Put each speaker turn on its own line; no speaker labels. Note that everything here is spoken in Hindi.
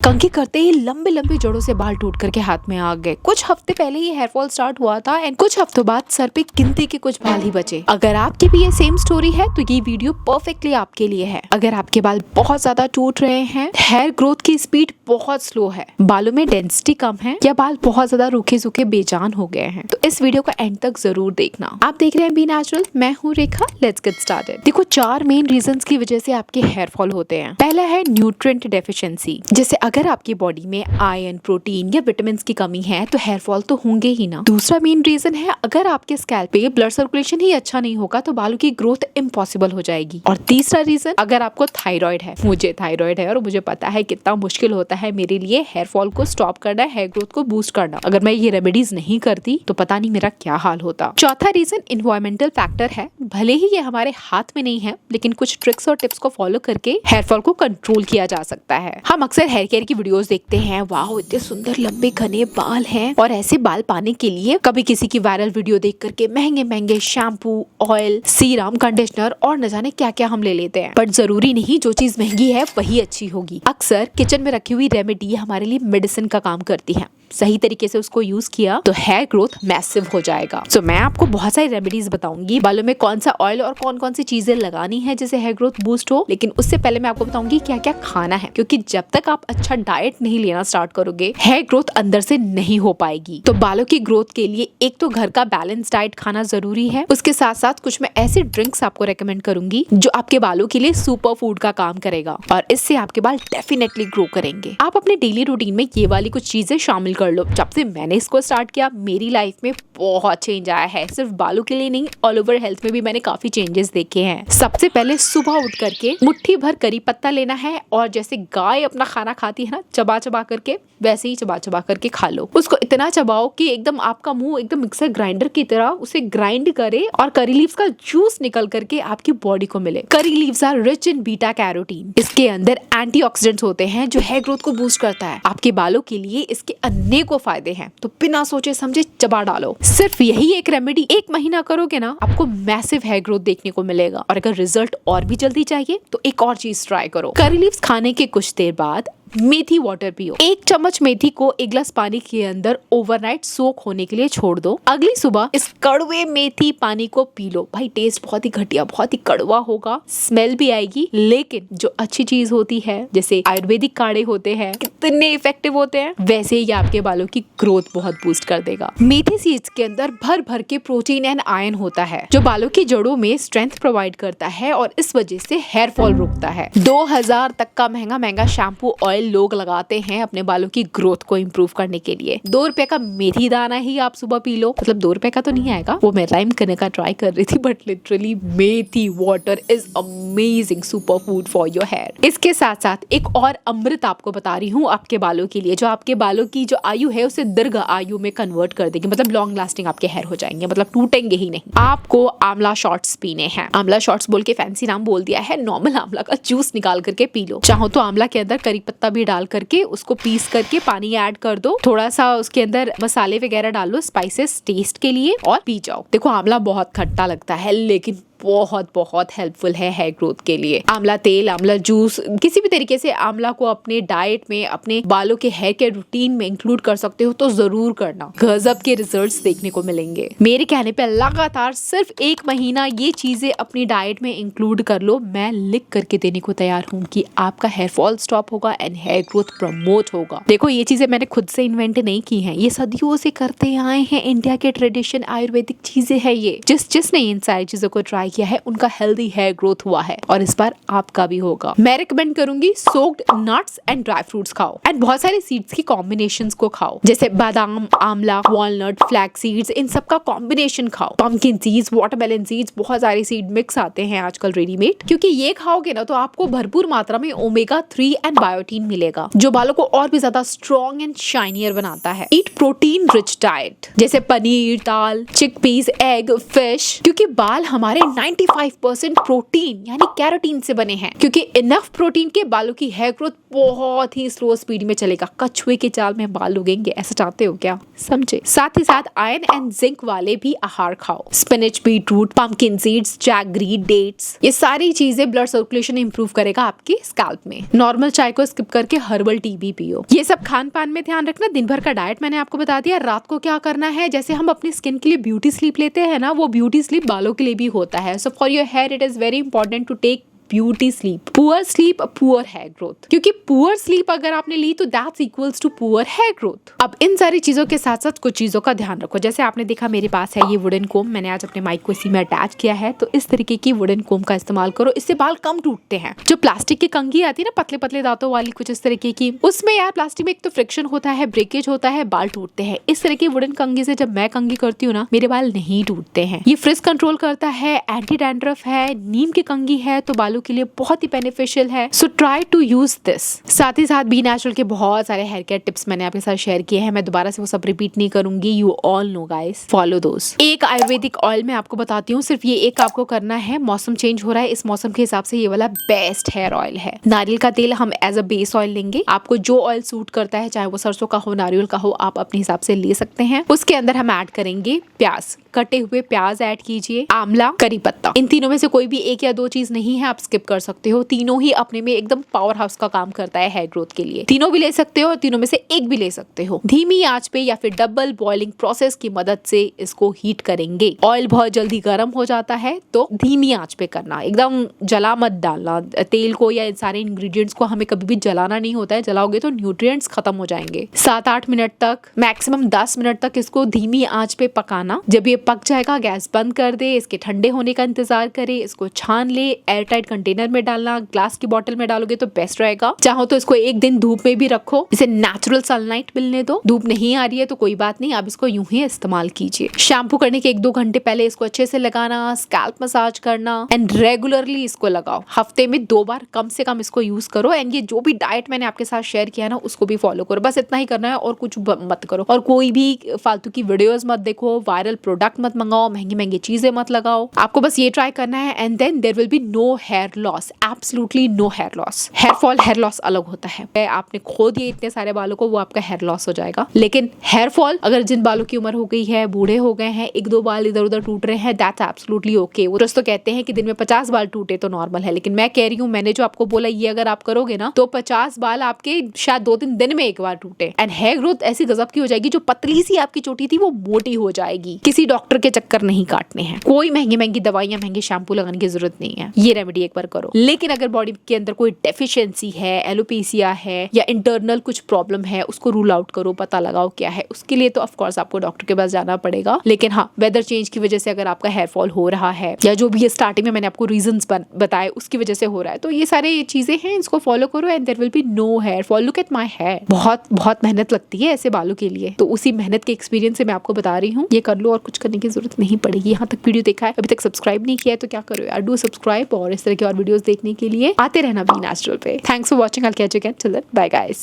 कंघी करते ही लंबे लंबे जड़ों से बाल टूट करके हाथ में आ गए। कुछ हफ्ते पहले ही हेयर फॉल स्टार्ट हुआ था एंड कुछ हफ्तों बाद सर पे गिनती के कुछ बाल ही बचे। अगर आपकी भी ये सेम स्टोरी है तो ये वीडियो परफेक्टली आपके लिए है। अगर आपके बाल बहुत ज्यादा टूट रहे हैं, हेयर ग्रोथ की स्पीड बहुत स्लो है, बालों में डेंसिटी कम है या बाल बहुत ज्यादा रूखे सूखे बेजान हो गए हैं, तो इस वीडियो को एंड तक जरूर देखना। आप देख रहे हैं बी नेचुरल, मैं हूँ रेखा। Let's get started. देखो, 4 मेन रीजंस की वजह से आपके हेयर फॉल होते हैं। पहला है न्यूट्रिएंट डेफिशिएंसी, जैसे अगर आपकी बॉडी में आयरन, प्रोटीन या विटामिन की कमी है तो हेयर फॉल तो होंगे ही ना। दूसरा मेन रीजन है अगर आपके स्कैल्प पे ब्लड सर्कुलेशन ही अच्छा नहीं होगा तो बालों की ग्रोथ इम्पॉसिबल हो जाएगी। और तीसरा रीजन, अगर आपको थायराइड है, मुझे थायराइड है और मुझे पता है कितना मुश्किल होता है मेरे लिए हेयर फॉल को स्टॉप करना, हेयर ग्रोथ को बूस्ट करना। अगर मैं ये रेमेडीज नहीं करती तो पता नहीं मेरा क्या हाल होता। चौथा रीजन एनवायरमेंटल फैक्टर है। भले ही ये हमारे हाथ में नहीं है, लेकिन कुछ ट्रिक्स और टिप्स को फॉलो करके हेयर फॉल को कंट्रोल किया जा सकता है। हम अक्सर हेयर केयर की वीडियोस देखते हैं, वाह इतने सुंदर लंबे घने बाल हैं, और ऐसे बाल पाने के लिए कभी किसी की वायरल वीडियो देख करके महंगे महंगे शैम्पू, ऑयल, सीरम, कंडीशनर और न जाने क्या क्या हम ले लेते हैं। बट जरूरी नहीं जो चीज महंगी है वही अच्छी होगी। अक्सर किचन में रखी हुई रेमेडी हमारे लिए मेडिसिन का काम करती है। सही तरीके से उसको यूज किया तो हेयर ग्रोथ मैसिव हो जाएगा। सो मैं आपको बहुत सारी रेमेडीज बताऊंगी, बालों में कौन सा ऑयल और कौन कौन सी चीजें लगानी है जिससे हेयर ग्रोथ बूस्ट हो। लेकिन उससे पहले मैं आपको बताऊंगी क्या क्या खाना है, क्योंकि जब तक आप अच्छा डाइट नहीं लेना स्टार्ट करोगे हेयर ग्रोथ अंदर से नहीं हो पाएगी। तो बालों की ग्रोथ के लिए एक तो घर का बैलेंस डाइट खाना जरूरी है, उसके साथ साथ कुछ मैं ऐसे ड्रिंक्स आपको रेकमेंड करूंगी जो आपके बालों के लिए सुपर फूड का काम करेगा और इससे आपके बाल डेफिनेटली ग्रो करेंगे। आप अपने डेली रूटीन में ये वाली कुछ चीजें शामिल कर लो। जब से मैंने इसको स्टार्ट किया मेरी लाइफ में बहुत चेंज आया है। सिर्फ बालों के लिए नहीं, ऑल ओवर हेल्थ में भी मैंने काफी चेंजेस देखे हैं। सबसे पहले सुबह उठ करके मुट्ठी भर करी पत्ता लेना है और जैसे गाय अपना खाना खाती है ना, चबा चबा करके, वैसे ही चबा चबा करके खा लो। उसको इतना चबाओ कि एकदम आपका मुंह एकदम मिक्सर ग्राइंडर की तरह उसे ग्राइंड करे और करी लीव्स का जूस निकल करके आपकी बॉडी को मिले। Curry leaves are rich in beta carotene. इसके अंदर एंटीऑक्सीडेंट्स होते हैं जो हेयर ग्रोथ को बूस्ट करता है। आपके बालों के लिए इसके अनेकों फायदे हैं, तो बिना सोचे समझे चबा डालो। सिर्फ यही एक रेमेडी 1 महीना करोगे ना, आपको मैसिव हेयर ग्रोथ देखने को मिलेगा। और अगर रिजल्ट और भी जल्दी चाहिए तो एक और चीज ट्राई करो। करी लीव्स खाने के कुछ देर बाद मेथी वाटर पियो। 1 चम्मच मेथी को 1 गिलास पानी के अंदर ओवरनाइट सोक होने के लिए छोड़ दो। अगली सुबह इस कड़वे मेथी पानी को पी लो। भाई टेस्ट बहुत ही घटिया, बहुत ही कड़वा होगा, स्मेल भी आएगी, लेकिन जो अच्छी चीज होती है, जैसे आयुर्वेदिक काढ़े होते हैं कितने इफेक्टिव होते हैं, वैसे ही आपके बालों की ग्रोथ बहुत बूस्ट कर देगा। मेथी सीड्स के अंदर भर भर के प्रोटीन एंड आयरन होता है जो बालों की जड़ों में स्ट्रेंथ प्रोवाइड करता है और इस वजह से हेयर फॉल रुकता है। 2000 तक का महंगा महंगा शैम्पू, ऑयल लोग लगाते हैं अपने बालों की ग्रोथ को इंप्रूव करने के लिए। 2 रुपए का मेथी दाना ही आप सुबह पी लो। मतलब 2 रुपए का तो नहीं आएगा, वो मैं राइम करने का ट्राई कर रही थी, but literally methi water is amazing super food for your hair. इसके साथ साथ एक और अमृत आपको बता रही हूँ आपके बालों के लिए, जो आपके बालों की जो आयु है उसे दीर्घ आयु में कन्वर्ट कर देगी। मतलब लॉन्ग लास्टिंग आपके हेयर हो जाएंगे, मतलब टूटेंगे ही नहीं। आपको आंवला शॉट्स पीने हैं। आंवला शॉट्स बोल के फैंसी नाम बोल दिया है, नॉर्मल आंवला का जूस निकाल करके पी लो। चाहो तो आंवला के अंदर करी पत्ता भी डाल करके उसको पीस करके पानी ऐड कर दो, थोड़ा सा उसके अंदर मसाले वगैरह डाल लो स्पाइसेस टेस्ट के लिए और पी जाओ। देखो आंवला बहुत खट्टा लगता है लेकिन बहुत बहुत हेल्पफुल है हेयर ग्रोथ के लिए। आंवला तेल, आंवला जूस, किसी भी तरीके से आंवला को अपने डाइट में, अपने बालों के हेयर के रूटीन में इंक्लूड कर सकते हो तो जरूर करना। गजब के रिजल्ट्स देखने को मिलेंगे। मेरे कहने पे लगातार सिर्फ 1 महीना ये चीजें अपनी डाइट में इंक्लूड कर लो। मैं लिख करके देने को तैयार हूँ कि आपका हेयर फॉल स्टॉप होगा एंड हेयर ग्रोथ प्रमोट होगा। देखो ये चीजें मैंने खुद से इन्वेंट नहीं की हैं, ये सदियों से करते आए हैं। इंडिया के ट्रेडिशन आयुर्वेदिक चीजें है ये। जिसने इन सारी चीजों को ट्राई किया है उनका हेल्दी हेयर ग्रोथ हुआ है और इस बार आपका भी होगा। मैं रिकमेंड करूंगी soaked nuts and dry fruits खाओ एंड बहुत सारे सीड्स की कॉम्बिनेशंस को खाओ, जैसे बादाम, आंवला, वॉलनट, फ्लैक्स सीड्स, इन सब का कॉम्बिनेशन खाओ। पंपकिन सीड्स, वाटरमेलन सीड्स, बहुत सारे सीड मिक्स आते हैं आजकल रेडीमेड, क्योंकि ये खाओगे ना तो आपको भरपूर मात्रा में ओमेगा 3 एंड बायोटीन मिलेगा जो बालों को और भी ज्यादा स्ट्रॉन्ग एंड शाइनियर बनाता है। ईट प्रोटीन रिच डाइट जैसे पनीर, दाल, चिकपीस, एग, फिश, क्योंकि बाल हमारे 95% प्रोटीन यानी कैरोटीन से बने हैं, क्योंकि इनफ प्रोटीन के बालों की हेयर ग्रोथ बहुत ही स्लो स्पीड में चलेगा। कछुए के चाल में बाल उगेंगे, ऐसा चाहते हो क्या? समझे। साथ ही साथ आयरन एंड जिंक वाले भी आहार खाओ। Spinach, beetroot, pumpkin seeds, jaggery, dates, ये सारी चीजें ब्लड सर्कुलेशन इंप्रूव करेगा आपके स्कैल्प में। नॉर्मल चाय को स्किप करके हर्बल टी भी पियो। ये सब खान पान में ध्यान रखना। दिन भर का डाइट मैंने आपको बता दिया। रात को क्या करना है, जैसे हम अपनी स्किन के लिए ब्यूटी स्लीप लेते हैं ना, वो ब्यूटी स्लीप बालों के लिए भी होता है। So for your hair it is very important to take beauty sleep. Poor sleep, poor hair growth, क्योंकि पुअर स्लीप अगर आपने ली तो that's equals to poor hair growth. अब इन सारी चीजों के साथ साथ कुछ चीजों का ध्यान रखो। जैसे आपने देखा मेरे पास है ये वुडन कोम, मैंने आज अपने माइक को इसी में अटैच किया है, तो इस तरीके की वुडन कोम का इस्तेमाल करो, इससे बाल कम टूटते हैं। जो प्लास्टिक की कंघी आती है ना, पतले पतले दांतों वाली, कुछ इस तरीके की, उसमें यार प्लास्टिक में एक तो फ्रिक्शन होता है, ब्रेकेज होता है, बाल टूटते हैं। इस तरह की वुडन कंघी से जब मैं कंघी करती हूँ ना, मेरे बाल नहीं टूटते हैं। ये फ्रिज कंट्रोल करता है, एंटी डैंड्रफ है, नीम की कंघी है, तो बालों के लिए बहुत ही बेनिफिशियल है। So try to use this. साथ ही साथ बी नेचुरल के बहुत सारे हेयर केयर टिप्स मैंने आपके साथ शेयर किए हैं, मैं दोबारा से वो सब रिपीट नहीं करूंगी। You all know guys, follow those. एक आयुर्वेदिक ऑयल मैं आपको बताती हूँ, सिर्फ ये एक आपको करना है। मौसम चेंज हो रहा है, इस मौसम के हिसाब से ये वाला बेस्ट हेयर ऑयल है। नारियल का तेल हम एज अ बेस ऑयल लेंगे। आपको जो ऑयल सूट करता है, चाहे वो सरसों का हो, नारियल का हो, आप अपने हिसाब से ले सकते हैं। उसके अंदर हम ऐड करेंगे प्याज, कटे हुए प्याज ऐड कीजिए, आंवला, करी पत्ता। इन तीनों में से कोई भी एक या दो चीज नहीं है, आप स्किप कर सकते हो। तीनों ही अपने में एकदम पावर हाउस का काम करता है हेयर ग्रोथ के लिए। तीनों भी ले सकते हो और तीनों में से एक भी ले सकते हो। धीमी आंच पे या फिर डबल बॉइलिंग प्रोसेस की मदद से इसको हीट करेंगे। ऑयल बहुत जल्दी गर्म हो जाता है, तो धीमी आंच पे करना, एकदम जला मत डालना तेल को या सारे इंग्रेडिएंट्स को। हमें कभी भी जलाना नहीं होता है, जलाओगे तो न्यूट्रिएंट्स खत्म हो जाएंगे। 7-8 मिनट तक, मैक्सिमम 10 मिनट तक इसको धीमी आंच पे पकाना। जब ये पक जाएगा, गैस बंद कर दे, इसके ठंडे होने का इंतजार करे, इसको छान ले, एयर टाइट कंटेनर में डालना। ग्लास की बोतल में डालोगे तो बेस्ट रहेगा। चाहो तो इसको एक दिन धूप में भी रखो, इसे नेचुरल सनलाइट मिलने दो। धूप नहीं आ रही है तो कोई बात नहीं, आप इसको यूं ही इस्तेमाल कीजिए। शैम्पू करने के 1-2 घंटे पहले इसको अच्छे से लगाना, स्कैल्प मसाज करना एंड रेगुलरली इसको लगाओ। हफ्ते में 2 बार कम से कम इसको यूज करो। एंड ये जो भी डाइट मैंने आपके साथ शेयर किया ना, उसको भी फॉलो करो। बस इतना ही करना है और कुछ मत करो। और कोई भी फालतू की वीडियोस मत देखो, वायरल प्रोडक्ट मत मंगाओ, महंगी महंगी चीजें मत लगाओ। आपको बस ये ट्राई करना है and then there will be no hair loss, absolutely no hair loss. Hair fall, hair loss अलग होता है। आपने खो दिए इतने सारे बालों को, वो आपका हेयर लॉस हो जाएगा। लेकिन हेयर फॉल, अगर जिन बालों की उम्र हो गई है, बूढ़े हो गए हैं, 1-2 बाल इधर उधर टूट रहे हैं, दैट्स एब्सोल्युटली ओके। वो तो कहते हैं कि दिन में 50 बाल टूटे तो नॉर्मल है, लेकिन मैं कह रही हूँ, मैंने जो आपको बोला ये अगर आप करोगे ना, तो 50 बाल आपके शायद 2-3 दिन में एक बार टूटे। एंड हेयर ग्रोथ ऐसी गजब की हो जाएगी, जो पतली सी आपकी चोटी थी वो मोटी हो जाएगी। किसी डॉक्टर के चक्कर नहीं काटने हैं, कोई महंगी महंगी दवाइयां, महंगे शैम्पू लगाने की जरूरत नहीं है। ये रेमेडी एक बार करो। लेकिन अगर बॉडी के अंदर कोई डेफिशिएंसी है, एलोपेसिया है या इंटरनल कुछ प्रॉब्लम है, उसको रूल आउट करो, पता लगाओ क्या है। उसके लिए तो ऑफ कोर्स आपको डॉक्टर के पास जाना पड़ेगा। लेकिन हाँ, वेदर चेंज की वजह से अगर आपका हेयर फॉल हो रहा है, या जो भी स्टार्टिंग में मैंने आपको रीजंस बताए उसकी वजह से हो रहा है, तो ये सारी चीजें हैं, इसको फॉलो करो and there will be no hair fall. Look at my hair, बहुत बहुत मेहनत लगती है ऐसे बालों के लिए, तो उसी मेहनत के एक्सपीरियंस से मैं आपको बता रही हूँ। ये कर लो और कुछ करने की जरूरत नहीं पड़ेगी। यहाँ तक वीडियो देखा है, अभी तक सब्सक्राइब नहीं किया है, तो क्या करो यार, डू सब्सक्राइब। और इस तरह की और वीडियोस देखने के लिए आते रहना बी नेचुरल पे। Thanks for watching, I will catch you again, till then bye guys.